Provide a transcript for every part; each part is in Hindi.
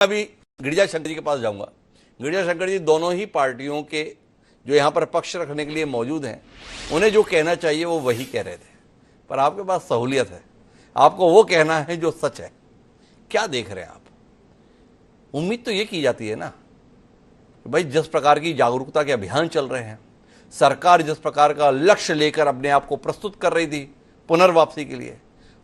अभी गिरिजा शंकर जी के पास जाऊंगा। गिरिजा शंकर जी दोनों ही पार्टियों के जो यहाँ पर पक्ष रखने के लिए मौजूद हैं, उन्हें जो कहना चाहिए वो वही कह रहे थे, पर आपके पास सहूलियत है, आपको वो कहना है जो सच है। क्या देख रहे हैं आप? उम्मीद तो ये की जाती है ना कि भाई जिस प्रकार की जागरूकता के अभियान चल रहे हैं, सरकार जिस प्रकार का लक्ष्य लेकर अपने आप को प्रस्तुत कर रही थी पुनर्वापसी के लिए,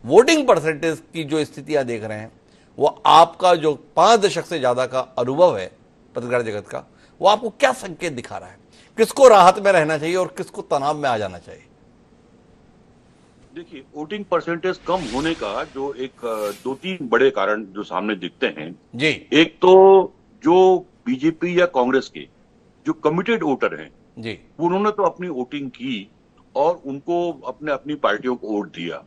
वोटिंग परसेंटेज की जो स्थितियां देख रहे हैं, वो आपका जो 5 दशक से ज्यादा का अनुभव है पत्रकार जगत का, वो आपको क्या संकेत दिखा रहा है? किसको राहत में रहना चाहिए और किसको तनाव में आ जाना चाहिए? देखिए, वोटिंग परसेंटेज कम होने का जो एक 2-3 बड़े कारण जो सामने दिखते हैं जी। एक तो जो बीजेपी या कांग्रेस के जो कमिटेड वोटर हैं जी। उन्होंने तो अपनी वोटिंग की और उनको अपने अपनी पार्टियों को वोट दिया।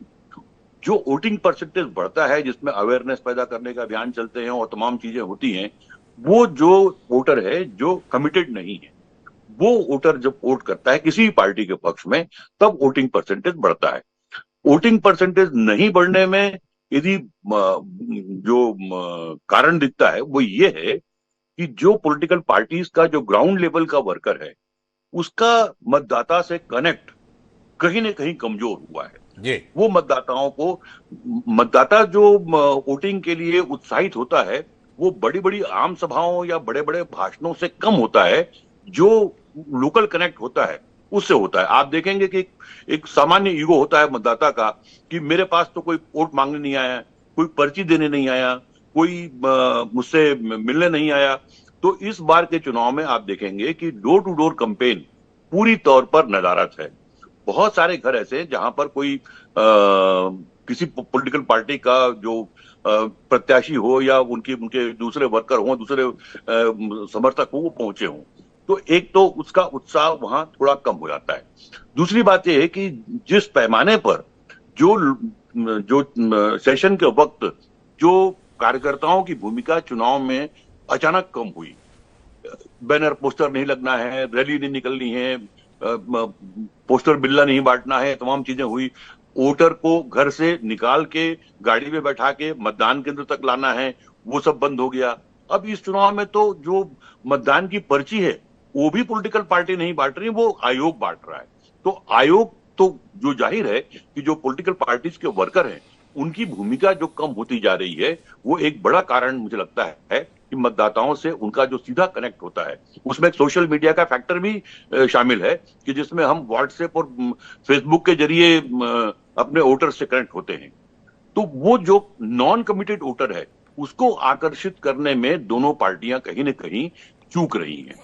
जो वोटिंग परसेंटेज बढ़ता है जिसमें अवेयरनेस पैदा करने का अभियान चलते हैं और तमाम चीजें होती हैं, वो जो वोटर है जो कमिटेड नहीं है, वो वोटर जब वोट करता है किसी पार्टी के पक्ष में तब वोटिंग परसेंटेज बढ़ता है। वोटिंग परसेंटेज नहीं बढ़ने में यदि कारण दिखता है वो ये है कि जो पॉलिटिकल पार्टीज का जो ग्राउंड लेवल का वर्कर है उसका मतदाता से कनेक्ट कहीं ना कहीं कमजोर हुआ है। जी। वो मतदाताओं को मतदाता जो वोटिंग के लिए उत्साहित होता है वो बड़ी बड़ी आम सभाओं या बड़े बड़े भाषणों से कम होता है, जो लोकल कनेक्ट होता है उससे होता है। आप देखेंगे कि एक सामान्य ईगो होता है मतदाता का कि मेरे पास तो कोई वोट मांगने नहीं आया, कोई पर्ची देने नहीं आया, कोई मुझसे मिलने नहीं आया। तो इस बार के चुनाव में आप देखेंगे कि डोर टू डोर कैंपेन पूरी तौर पर नदारद है। बहुत सारे घर ऐसे हैं जहां पर कोई किसी पॉलिटिकल पार्टी का जो प्रत्याशी हो या उनके उनके दूसरे वर्कर हो, दूसरे समर्थक हो, वो पहुंचे हों, तो एक तो उसका उत्साह वहां थोड़ा कम हो जाता है। दूसरी बात यह है कि जिस पैमाने पर जो जो सेशन के वक्त जो कार्यकर्ताओं की भूमिका चुनाव में अचानक कम हुई, बैनर पोस्टर नहीं लगना है, रैली नहीं निकलनी है, पोस्टर बिल्ला नहीं बांटना है, तमाम चीजें हुई। वोटर को घर से निकाल के गाड़ी में बैठा के मतदान केंद्र तक लाना है, वो सब बंद हो गया। अब इस चुनाव में तो जो मतदान की पर्ची है वो भी पॉलिटिकल पार्टी नहीं बांट रही, वो आयोग बांट रहा है। तो आयोग तो जो जाहिर है कि जो पॉलिटिकल पार्टीज के वर्कर हैं उनकी भूमिका जो कम होती जा रही है, वो एक बड़ा कारण मुझे लगता है कि मतदाताओं से उनका जो सीधा कनेक्ट होता है। उसमें एक सोशल मीडिया का फैक्टर भी शामिल है कि जिसमें हम व्हाट्सएप और फेसबुक के जरिए अपने वोटर से कनेक्ट होते हैं। तो वो जो नॉन कमिटेड वोटर है उसको आकर्षित करने में दोनों पार्टियां कहीं ना कहीं चूक रही हैं।